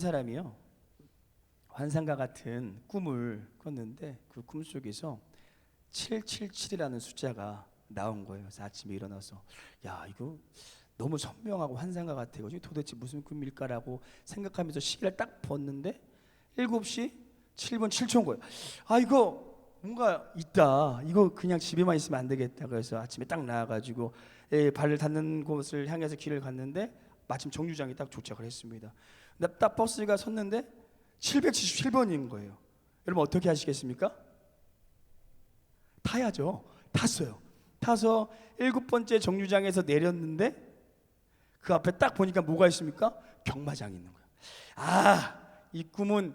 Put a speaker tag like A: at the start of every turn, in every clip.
A: 사람이요, 환상과 같은 꿈을 꿨는데 그 꿈 속에서 777이라는 숫자가 나온 거예요. 그래서 아침에 일어나서 야, 이거 너무 선명하고 환상과 같아요. 도대체 무슨 꿈일까라고 생각하면서 시계를 딱 봤는데 7시 7분 7초인 거예요. 아, 이거 뭔가 있다. 이거 그냥 집에만 있으면 안 되겠다. 그래서 아침에 딱 나와가지고 발을 닿는 곳을 향해서 길을 갔는데 마침 정류장에 딱 도착을 했습니다. 근데 딱 버스가 섰는데 777번인 거예요. 여러분 어떻게 하시겠습니까? 타야죠. 탔어요. 타서 7번째 정류장에서 내렸는데 그 앞에 딱 보니까 뭐가 있습니까? 경마장이 있는 거예요. 아, 이 꿈은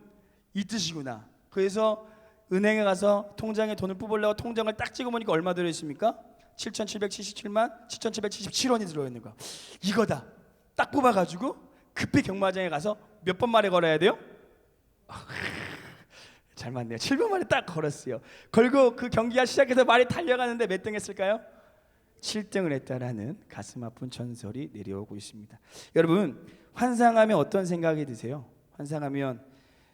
A: 이 뜻이구나. 그래서 은행에 가서 통장에 돈을 뽑으려고 통장을 딱 찍어보니까 얼마 들어있습니까? 7,777만 7,777원이 들어있는 거야. 이거다. 딱 뽑아가지고 급히 경마장에 가서 몇 번 만에 걸어야 돼요? 잘 맞네요. 7분 만에 딱 걸었어요. 걸고 그 경기가 시작해서 말이 달려가는데 몇 등 했을까요? 7등을 했다라는 가슴 아픈 전설이 내려오고 있습니다. 여러분, 환상하면 어떤 생각이 드세요? 환상하면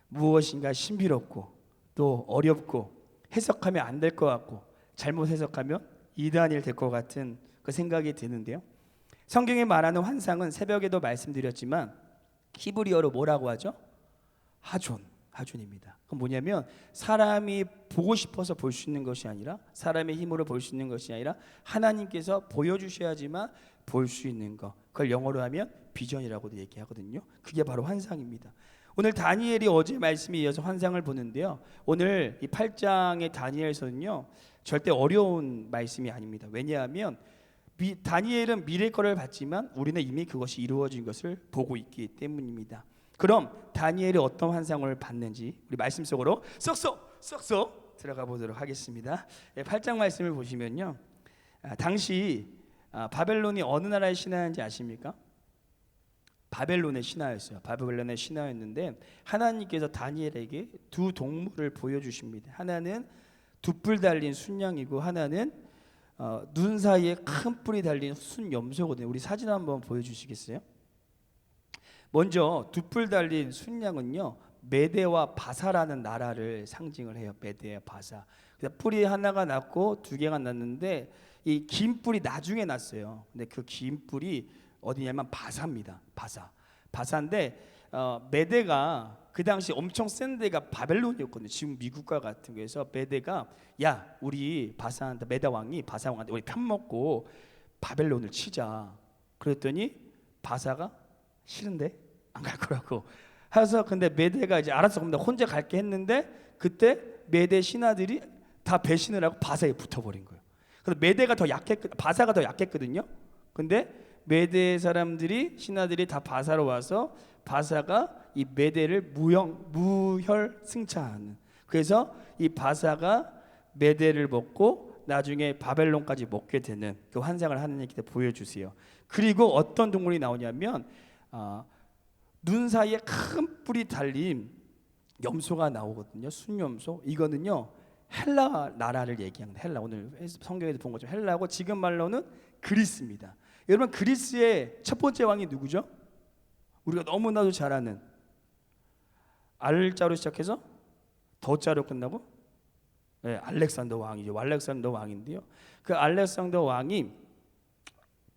A: 무엇인가 신비롭고 또 어렵고 해석하면 안 될 것 같고 잘못 해석하면 이단일 될 것 같은 그 생각이 드는데요. 성경에 말하는 환상은 새벽에도 말씀드렸지만 히브리어로 뭐라고 하죠? 하존입니다. 그건 뭐냐면 사람이 보고 싶어서 볼 수 있는 것이 아니라 사람의 힘으로 볼 수 있는 것이 아니라 하나님께서 보여주셔야지만 볼 수 있는 것. 그걸 영어로 하면 비전이라고도 얘기하거든요. 그게 바로 환상입니다. 오늘 다니엘이 어제 말씀에 이어서 환상을 보는데요. 오늘 이 8장의 다니엘서는요, 절대 어려운 말씀이 아닙니다. 왜냐하면 다니엘은 미래 거를 봤지만 우리는 이미 그것이 이루어진 것을 보고 있기 때문입니다. 그럼 다니엘이 어떤 환상을 봤는지 우리 말씀 속으로 쏙쏙 들어가 보도록 하겠습니다. 8장 말씀을 보시면요, 당시 바벨론이 어느 나라의 신하인지 아십니까? 바벨론의 신하였어요. 바벨론의 신하였는데 하나님께서 다니엘에게 두 동물을 보여주십니다. 하나는 두 뿔 달린 순양이고 하나는 눈 사이에 큰 뿔이 달린 순염소거든요. 우리 사진 한번 보여주시겠어요? 먼저 두 뿔 달린 순양은요, 메대와 바사라는 나라를 상징을 해요. 메대와 바사. 뿔이 하나가 났고 두 개가 났는데 이 긴 뿔이 나중에 났어요. 근데 그 긴 뿔이 어디냐면 바사입니다. 바사인데 메대가 그 당시 엄청 센 데가 바벨론이었거든요. 지금 미국과 같은 거에서 메대가 야, 우리 바사한테 메대 왕이 바사 왕한테 우리 편 먹고 바벨론을 치자. 그랬더니 바사가 싫은데 안 갈 거라고 해서, 근데 메대가 이제 알았어 그럼 나 혼자 갈게 했는데 그때 메대 신하들이 다 배신을 하고 바사에 붙어버린 거예요. 그래서 메대가 더 바사가 더 약했거든요. 근데 메대 사람들이 신하들이 다 바사로 와서 바사가 이 메대를 무혈승차하는, 그래서 이 바사가 메대를 먹고 나중에 바벨론까지 먹게 되는 그 환상을 하나님께서 보여주세요. 그리고 어떤 동물이 나오냐면 눈 사이에 큰 뿔이 달린 염소가 나오거든요. 순염소. 이거는요 헬라 나라를 얘기합니다. 헬라, 오늘 성경에도 본 것처럼 헬라고 지금 말로는 그리스입니다. 여러분, 그리스의 첫 번째 왕이 누구죠? 우리가 너무나도 잘 아는 알자로 시작해서 더자로 끝나고 알렉산더 왕이죠. 알렉산더 왕인데요. 그 알렉산더 왕이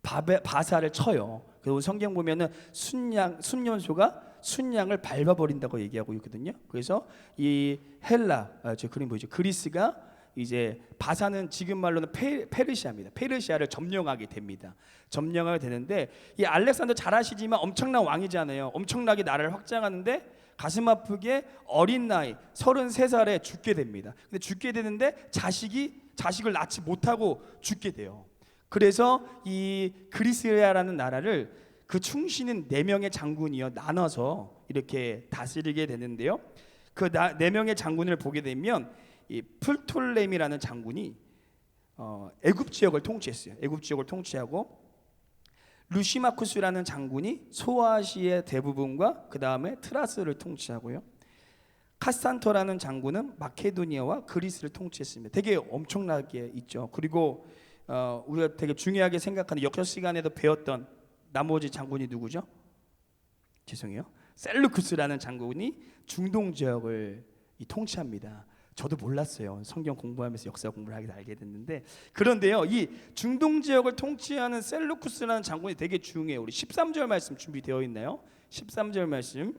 A: 바사를 쳐요. 그리고 성경 보면은 순염소가 순양을 밟아버린다고 얘기하고 있거든요. 그래서 이 헬라, 저 그림 보이죠? 그리스가 이제 바사는 지금 말로는 페르시아입니다. 페르시아를 점령하게 됩니다. 점령하게 되는데 이 알렉산더 잘 아시지만 엄청난 왕이잖아요. 엄청나게 나라를 확장하는데 가슴 아프게 어린 나이 33살에 죽게 됩니다. 근데 죽게 되는데 자식을 낳지 못하고 죽게 돼요. 그래서 이 그리스라는 나라를 그 충신인 4명의 장군이요 나눠서 이렇게 다스리게 되는데요. 그 4명의 장군을 보게 되면 이 풀톨렘이라는 장군이 애굽 지역을 통치했어요. 애굽 지역을 통치하고 루시마쿠스라는 장군이 소아시아의 대부분과 그 다음에 트라스를 통치하고요. 카산토라는 장군은 마케도니아와 그리스를 통치했습니다. 되게 엄청나게 있죠. 그리고 우리가 되게 중요하게 생각하는 역사 시간에도 배웠던 나머지 장군이 누구죠? 죄송해요. 셀루쿠스라는 장군이 중동 지역을 통치합니다. 저도 몰랐어요. 성경 공부하면서 역사 공부를 하게 알게 됐는데, 그런데요, 이 중동 지역을 통치하는 셀루쿠스라는 장군이 되게 중요해요. 우리 13절 말씀 준비되어 있나요? 13절 말씀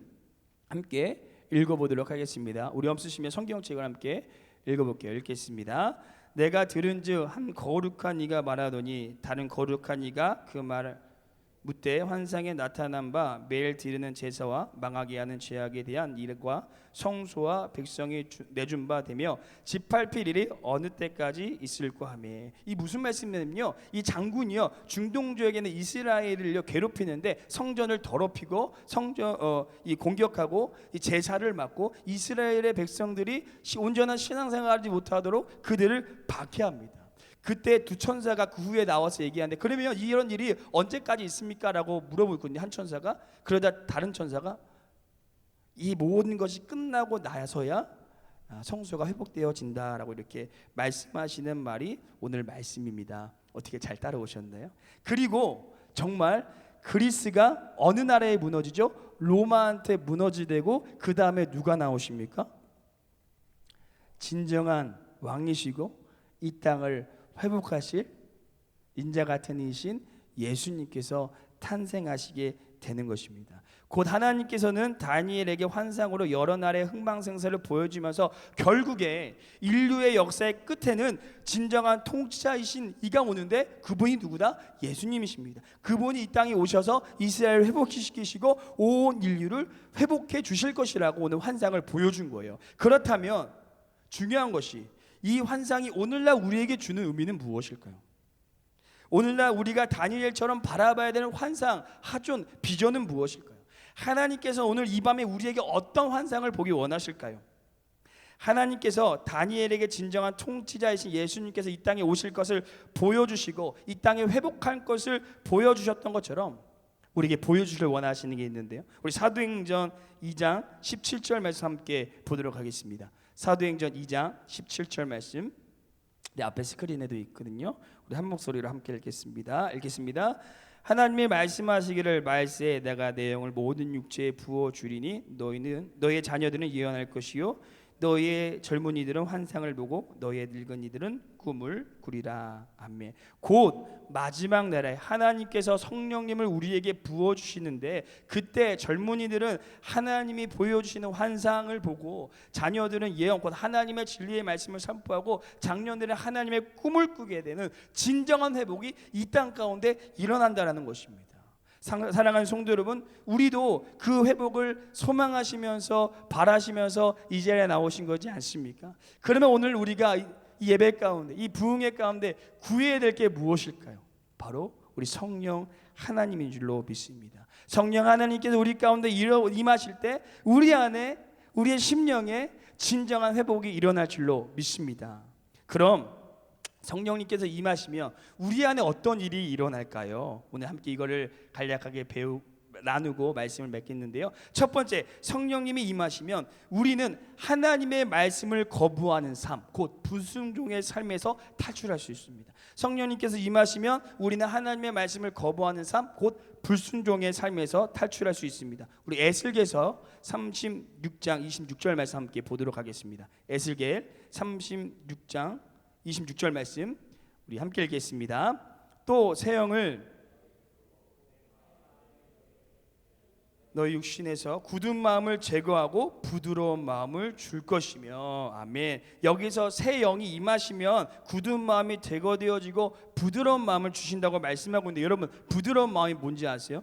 A: 함께 읽어보도록 하겠습니다. 우리 없으시면 성경책을 함께 읽어볼게요. 읽겠습니다. 내가 들은즉 한 거룩한 이가 말하더니 다른 거룩한 이가 그 말을 묻되 환상에 나타난 바 매일 드리는 제사와 망하게 하는 죄악에 대한 일과 성소와 백성이 내준 바 되며 지팔필 일이 어느 때까지 있을까 하며. 이 무슨 말씀이냐면요, 이 장군이요 중동 지역에는 이스라엘을 괴롭히는데 성전을 더럽히고 이 공격하고 이 제사를 막고 이스라엘의 백성들이 온전한 신앙생활하지 못하도록 그들을 박해합니다. 그때 두 천사가 그 후에 나와서 얘기하는데, 그러면 이런 일이 언제까지 있습니까? 라고 물어보거든요. 한 천사가. 그러다 다른 천사가 이 모든 것이 끝나고 나서야 성소가 회복되어진다 라고 이렇게 말씀하시는 말이 오늘 말씀입니다. 어떻게 잘 따라오셨나요? 그리고 정말 그리스가 어느 나라에 무너지죠? 로마한테 무너지되고 그 다음에 누가 나오십니까? 진정한 왕이시고 이 땅을 회복하실 인자 같은 이신 예수님께서 탄생하시게 되는 것입니다. 곧 하나님께서는 다니엘에게 환상으로 여러 나라의 흥망생사를 보여주면서 결국에 인류의 역사의 끝에는 진정한 통치자이신 이가 오는데, 그분이 누구다? 예수님이십니다. 그분이 이 땅에 오셔서 이스라엘을 회복시키시고 온 인류를 회복해 주실 것이라고 오늘 환상을 보여준 거예요. 그렇다면 중요한 것이, 이 환상이 오늘날 우리에게 주는 의미는 무엇일까요? 오늘날 우리가 다니엘처럼 바라봐야 되는 환상, 하존, 비전은 무엇일까요? 하나님께서 오늘 이 밤에 우리에게 어떤 환상을 보기 원하실까요? 하나님께서 다니엘에게 진정한 통치자이신 예수님께서 이 땅에 오실 것을 보여주시고 이 땅에 회복할 것을 보여주셨던 것처럼 우리에게 보여주시길 원하시는 게 있는데요, 우리 사도행전 2장 17절 말씀 함께 보도록 하겠습니다. 사도행전 2장 17절 말씀, 내 앞에 스크린에도 있거든요. 우리 한 목소리로 함께 읽겠습니다. 하나님이 말씀하시기를 말세 내가 내 영을 모든 육체에 부어 주리니 너의 자녀들은 예언할 것이요 너의 젊은이들은 환상을 보고 너의 늙은이들은 꿈을 꾸리라. 아멘. 곧 마지막 날에 하나님께서 성령님을 우리에게 부어주시는데, 그때 젊은이들은 하나님이 보여주시는 환상을 보고, 자녀들은 예언 곧 하나님의 진리의 말씀을 선포하고, 장년들은 하나님의 꿈을 꾸게 되는 진정한 회복이 이 땅 가운데 일어난다라는 것입니다. 사랑하는 성도 여러분, 우리도 그 회복을 소망하시면서 바라시면서 이 자리에 나오신 거지 않습니까? 그러면 오늘 우리가 이 예배 가운데, 이 부흥회 가운데 구해야 될 게 무엇일까요? 바로 우리 성령 하나님인 줄로 믿습니다. 성령 하나님께서 우리 가운데 임하실 때 우리 안에, 우리의 심령에 진정한 회복이 일어날 줄로 믿습니다. 그럼 성령님께서 임하시면 우리 안에 어떤 일이 일어날까요? 오늘 함께 이거를 간략하게 나누고 말씀을 맺겠는데요, 첫 번째, 성령님이 임하시면 우리는 하나님의 말씀을 거부하는 삶, 곧 불순종의 삶에서 탈출할 수 있습니다. 성령님께서 임하시면 우리는 하나님의 말씀을 거부하는 삶, 곧 불순종의 삶에서 탈출할 수 있습니다. 우리 에스겔서 36장 26절 말씀 함께 보도록 하겠습니다. 에스겔 36장 26절 말씀 우리 함께 읽겠습니다. 또 새 영을 너희 육신에서 굳은 마음을 제거하고 부드러운 마음을 줄 것이며. 아멘. 여기서 새 영이 임하시면 굳은 마음이 제거되어지고 부드러운 마음을 주신다고 말씀하고 있는데, 여러분 부드러운 마음이 뭔지 아세요?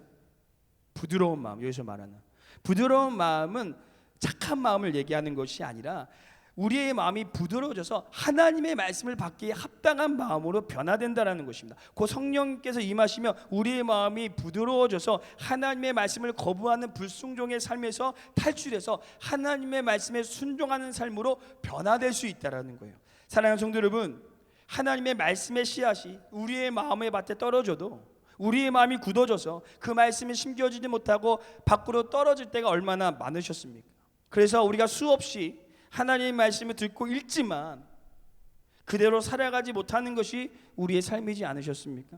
A: 부드러운 마음, 여기서 말하는 부드러운 마음은 착한 마음을 얘기하는 것이 아니라 우리의 마음이 부드러워져서 하나님의 말씀을 받기에 합당한 마음으로 변화된다라는 것입니다. 그 성령께서 임하시면 우리의 마음이 부드러워져서 하나님의 말씀을 거부하는 불순종의 삶에서 탈출해서 하나님의 말씀에 순종하는 삶으로 변화될 수 있다라는 거예요. 사랑하는 성도 여러분, 하나님의 말씀의 씨앗이 우리의 마음의 밭에 떨어져도 우리의 마음이 굳어져서 그 말씀이 심겨지지 못하고 밖으로 떨어질 때가 얼마나 많으셨습니까? 그래서 우리가 수없이 하나님의 말씀을 듣고 읽지만 그대로 살아가지 못하는 것이 우리의 삶이지 않으셨습니까?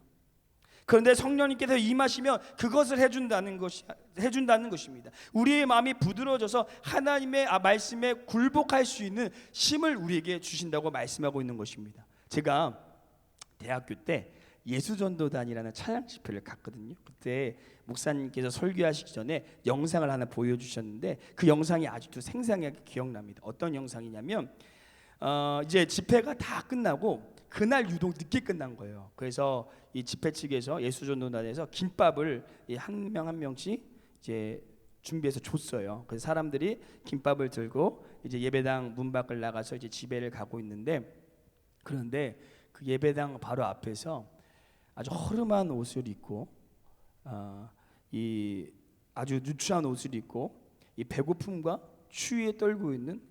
A: 그런데 성령님께서 임하시면 그것을 해준다는 것입니다. 우리의 마음이 부드러워져서 하나님의 말씀에 굴복할 수 있는 힘을 우리에게 주신다고 말씀하고 있는 것입니다. 제가 대학교 때 예수전도단이라는 찬양 집회를 갔거든요. 그때 목사님께서 설교하시기 전에 영상을 하나 보여주셨는데 그 영상이 아직도 생생하게 기억납니다. 어떤 영상이냐면 이제 집회가 다 끝나고 그날 유독 늦게 끝난 거예요. 그래서 이 집회 측에서 예수전도단에서 김밥을 한 명 한 명씩 이제 준비해서 줬어요. 그래서 사람들이 김밥을 들고 이제 예배당 문 밖을 나가서 이제 집회를 가고 있는데, 그런데 그 예배당 바로 앞에서 아주 허름한 옷을 입고 이 아주 누추한 옷을 입고 이 배고픔과 추위에 떨고 있는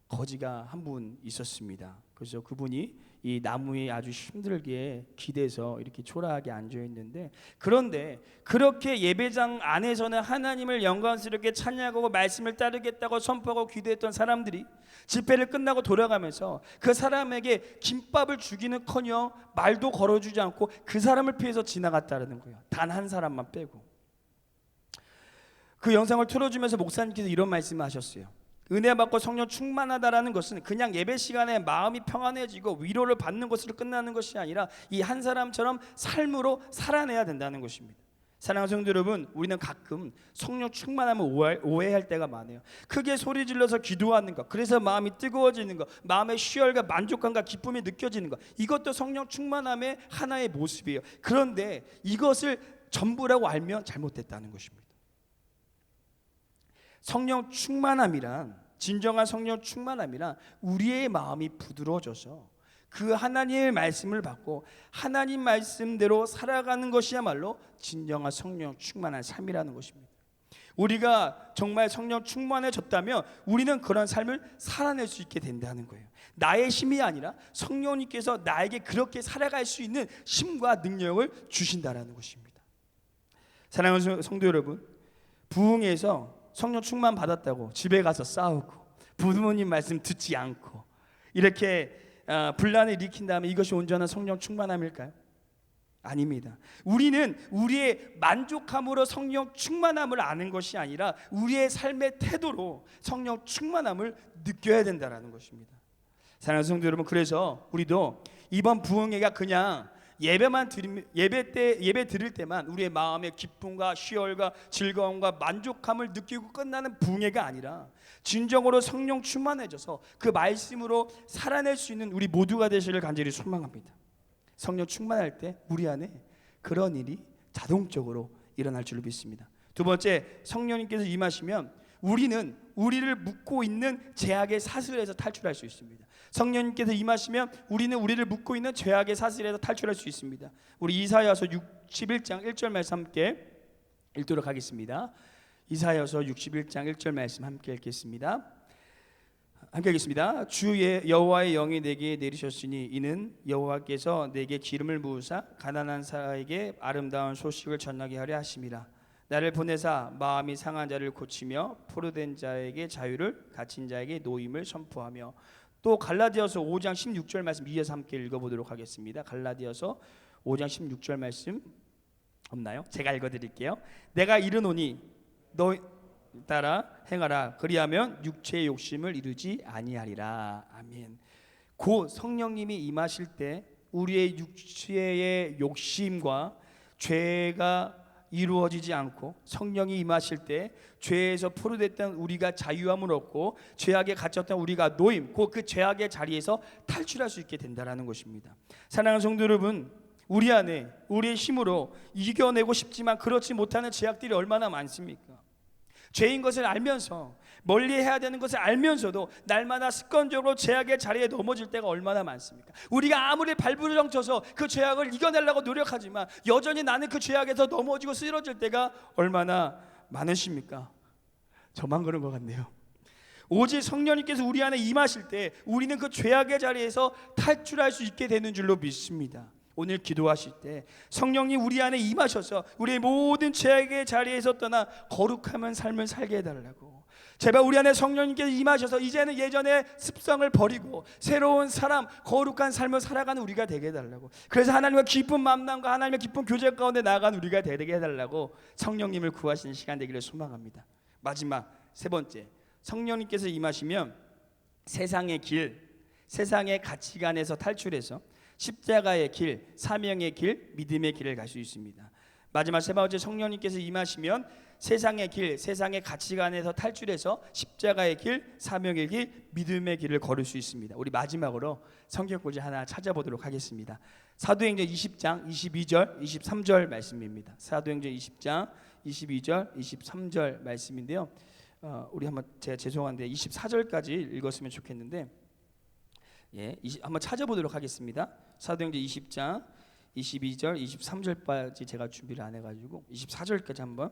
A: 거지가 한 분 있었습니다. 그래서 그분이 이 나무에 아주 힘들게 기대서 이렇게 초라하게 앉아 있는데, 그런데 그렇게 예배장 안에서는 하나님을 영광스럽게 찬양하고 말씀을 따르겠다고 선포하고 기도했던 사람들이 집회를 끝나고 돌아가면서 그 사람에게 김밥을 주기는커녕 말도 걸어주지 않고 그 사람을 피해서 지나갔다는 거예요. 단 한 사람만 빼고. 그 영상을 틀어주면서 목사님께서 이런 말씀을 하셨어요. 은혜 받고 성령 충만하다라는 것은 그냥 예배 시간에 마음이 평안해지고 위로를 받는 것으로 끝나는 것이 아니라 이 한 사람처럼 삶으로 살아내야 된다는 것입니다. 사랑하는 성도 여러분, 우리는 가끔 성령 충만함을 오해할 때가 많아요. 크게 소리 질러서 기도하는 것, 그래서 마음이 뜨거워지는 것, 마음의 희열과 만족감과 기쁨이 느껴지는 것, 이것도 성령 충만함의 하나의 모습이에요. 그런데 이것을 전부라고 알면 잘못됐다는 것입니다. 성령 충만함이란, 진정한 성령 충만함이란 우리의 마음이 부드러워져서 그 하나님의 말씀을 받고 하나님 말씀대로 살아가는 것이야말로 진정한 성령 충만한 삶이라는 것입니다. 우리가 정말 성령 충만해졌다면 우리는 그런 삶을 살아낼 수 있게 된다는 거예요. 나의 힘이 아니라 성령님께서 나에게 그렇게 살아갈 수 있는 힘과 능력을 주신다라는 것입니다. 사랑하는 성도 여러분, 부흥에서 성령 충만 받았다고 집에 가서 싸우고 부모님 말씀 듣지 않고 이렇게 분란을 일으킨 다음에 이것이 온전한 성령 충만함일까요? 아닙니다. 우리는 우리의 만족함으로 성령 충만함을 아는 것이 아니라 우리의 삶의 태도로 성령 충만함을 느껴야 된다는 것입니다. 사랑하는 성도 여러분, 그래서 우리도 이번 부흥회가 그냥 예배 드릴 때만 우리의 마음의 기쁨과 희열과 즐거움과 만족함을 느끼고 끝나는 부흥회가 아니라 진정으로 성령 충만해져서 그 말씀으로 살아낼 수 있는 우리 모두가 되시기를 간절히 소망합니다. 성령 충만할 때 우리 안에 그런 일이 자동적으로 일어날 줄로 믿습니다. 두 번째, 성령님께서 임하시면 우리는 우리를 묶고 있는 죄악의 사슬에서 탈출할 수 있습니다. 성령님께서 임하시면 우리는 우리를 묶고 있는 죄악의 사슬에서 탈출할 수 있습니다. 우리 이사야서 61장 1절 말씀 함께 읽도록 하겠습니다. 이사야서 61장 1절 말씀 함께 읽겠습니다. 함께 읽겠습니다. 주의 여호와의 영이 내게 내리셨으니 이는 여호와께서 내게 기름을 부으사 가난한 자에게 아름다운 소식을 전하게 하려 하심이라. 나를 보내사 마음이 상한 자를 고치며 포로된 자에게 자유를, 갇힌 자에게 노임을 선포하며. 또 갈라디아서 5장 16절 말씀 이어서 함께 읽어보도록 하겠습니다. 갈라디아서 5장 16절 말씀 없나요? 제가 읽어드릴게요. 내가 이르노니 너 따라 행하라. 그리하면 육체의 욕심을 이루지 아니하리라. 아멘. 곧 성령님이 임하실 때 우리의 육체의 욕심과 죄가 이루어지지 않고 성령이 임하실 때 죄에서 포로됐던 우리가 자유함을 얻고 죄악에 갇혔던 우리가 노임, 곧 그 죄악의 자리에서 탈출할 수 있게 된다는 것입니다. 사랑하는 성도 여러분, 우리 안에 우리의 힘으로 이겨내고 싶지만 그렇지 못하는 죄악들이 얼마나 많습니까? 죄인 것을 알면서, 멀리 해야 되는 것을 알면서도 날마다 습관적으로 죄악의 자리에 넘어질 때가 얼마나 많습니까? 우리가 아무리 발부르정 쳐서 그 죄악을 이겨내려고 노력하지만 여전히 나는 그 죄악에서 넘어지고 쓰러질 때가 얼마나 많으십니까? 저만 그런 것 같네요. 오직 성령님께서 우리 안에 임하실 때 우리는 그 죄악의 자리에서 탈출할 수 있게 되는 줄로 믿습니다. 오늘 기도하실 때 성령님 우리 안에 임하셔서 우리의 모든 죄악의 자리에서 떠나 거룩한 삶을 살게 해달라고, 제발 우리 안에 성령님께서 임하셔서 이제는 예전의 습성을 버리고 새로운 사람, 거룩한 삶을 살아가는 우리가 되게 해달라고. 그래서 하나님과 깊은 만남과 하나님의 깊은 교제 가운데 나아가는 우리가 되게 해달라고 성령님을 구하시는 시간 되기를 소망합니다. 마지막 세 번째, 성령님께서 임하시면 세상의 길, 세상의 가치관에서 탈출해서 십자가의 길, 사명의 길, 믿음의 길을 갈 수 있습니다. 마지막 세 번째, 성령님께서 임하시면 세상의 길, 세상의 가치관에서 탈출해서 십자가의 길, 사명의 길, 믿음의 길을 걸을 수 있습니다. 우리 마지막으로 성경구절 하나 찾아보도록 하겠습니다. 사도행전 20장 22절, 23절 말씀입니다. 사도행전 20장 22절, 23절 말씀인데요. 우리 한번, 제가 죄송한데 24절까지 읽었으면 좋겠는데, 한번 찾아보도록 하겠습니다. 사도행전 20장 22절, 23절까지 제가 준비를 안 해가지고 24절까지 한번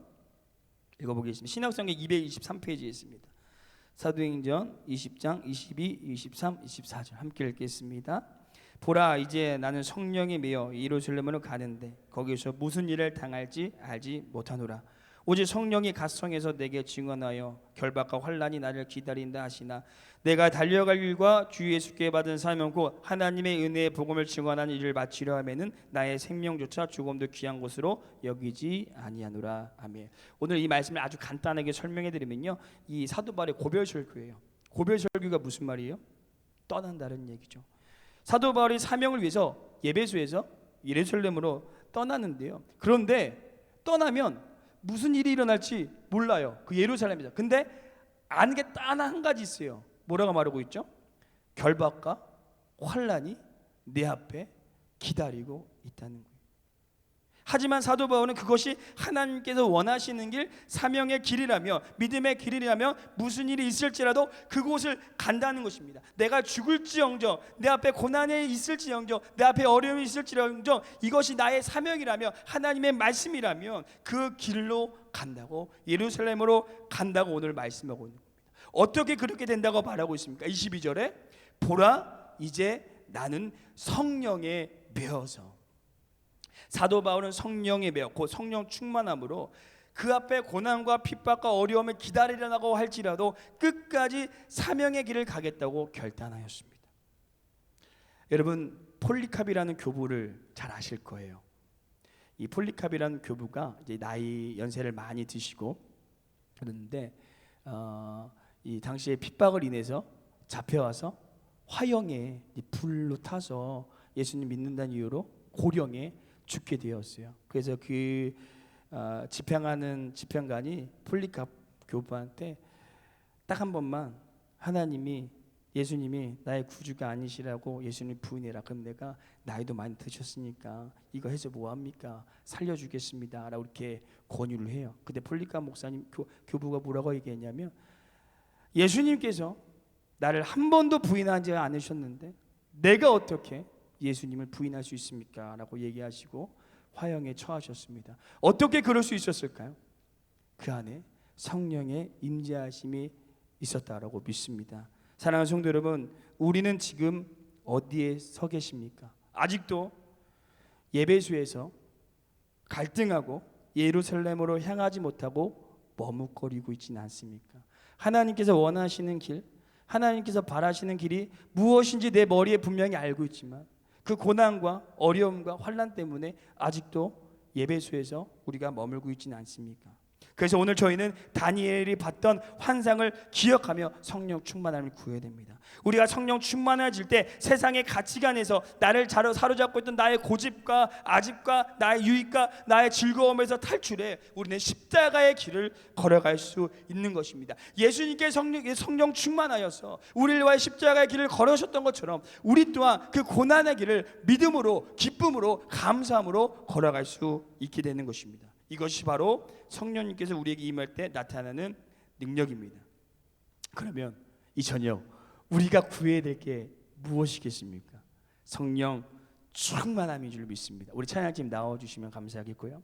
A: 읽어보겠습니다. 신약성경 223페이지에 있습니다. 사도행전 20장 22, 23, 24절 함께 읽겠습니다. 보라, 이제 나는 성령에 매여 예루살렘으로 가는데 거기서 무슨 일을 당할지 알지 못하노라. 오직 성령이 갓성에서 내게 증언하여 결박과 환난이 나를 기다린다 하시나 내가 달려갈 일과 주 예수께 받은 사명 곧 하나님의 은혜의 복음을 증언하는 일을 마치려 하면은 나의 생명조차 조금도 귀한 것으로 여기지 아니하노라. 아멘. 오늘 이 말씀을 아주 간단하게 설명해 드리면요, 이 사도 바울의 고별설교예요. 고별설교가 무슨 말이에요? 떠난다는 얘기죠. 사도 바울이 사명을 위해서 예배소에서 예루살렘으로 떠나는데요, 그런데 떠나면 무슨 일이 일어날지 몰라요. 그 예루살렘에서. 근데 아는 게 딱 한 가지 있어요. 뭐라고 말하고 있죠? 결박과 환난이 내 앞에 기다리고 있다는 거예요. 하지만 사도 바울은 그것이 하나님께서 원하시는 길, 사명의 길이라며 믿음의 길이라며 무슨 일이 있을지라도 그곳을 간다는 것입니다. 내가 죽을지언정, 내 앞에 고난이 있을지언정, 내 앞에 어려움이 있을지언정 이것이 나의 사명이라며 하나님의 말씀이라면 그 길로 간다고, 예루살렘으로 간다고 오늘 말씀하고 있는 겁니다. 어떻게 그렇게 된다고 말하고 있습니까? 22절에 보라, 이제 나는 성령에 매어서. 사도 바울은 성령에 매어 곧 성령 충만함으로 그 앞에 고난과 핍박과 어려움을 기다리려고 할지라도 끝까지 사명의 길을 가겠다고 결단하였습니다. 여러분, 폴리캅이라는 교부를 잘 아실 거예요. 이 폴리캅이라는 교부가 이제 나이 연세를 많이 드시고 그랬는데 이 당시에 핍박을 인해서 잡혀와서 화형에 불로 타서 예수님 믿는다는 이유로 고령에 죽게 되었어요. 그래서 그 집행하는 집행관이 폴리캅 교부한테 딱 한 번만 하나님이 예수님이 나의 구주가 아니시라고 예수님 부인해라. 그럼 내가 나이도 많이 드셨으니까 이거 해서 뭐합니까? 살려주겠습니다 라고 이렇게 권유를 해요. 근데 폴리캅 목사님 교부가 뭐라고 얘기했냐면, 예수님께서 나를 한 번도 부인하지 않으셨는데 내가 어떻게 예수님을 부인할 수 있습니까? 라고 얘기하시고 화형에 처하셨습니다. 어떻게 그럴 수 있었을까요? 그 안에 성령의 임재하심이 있었다라고 믿습니다. 사랑하는 성도 여러분, 우리는 지금 어디에 서 계십니까? 아직도 예배소에서 갈등하고 예루살렘으로 향하지 못하고 머뭇거리고 있지는 않습니까? 하나님께서 원하시는 길, 하나님께서 바라시는 길이 무엇인지 내 머리에 분명히 알고 있지만 그 고난과 어려움과 환난 때문에 아직도 예배소에서 우리가 머물고 있지는 않습니까? 그래서 오늘 저희는 다니엘이 봤던 환상을 기억하며 성령 충만함을 구해야 됩니다. 우리가 성령 충만해질 때 세상의 가치관에서 나를 사로잡고 있던 나의 고집과 아집과 나의 유익과 나의 즐거움에서 탈출해 우리는 십자가의 길을 걸어갈 수 있는 것입니다. 예수님께 성령 충만하여서 우리를 위하여 십자가의 길을 걸으셨던 것처럼 우리 또한 그 고난의 길을 믿음으로, 기쁨으로, 감사함으로 걸어갈 수 있게 되는 것입니다. 이것이 바로 성령님께서 우리에게 임할 때 나타나는 능력입니다. 그러면 이 저녁 우리가 구해야 될 게 무엇이겠습니까? 성령 충만함인 줄 믿습니다. 우리 찬양팀 나와주시면 감사하겠고요.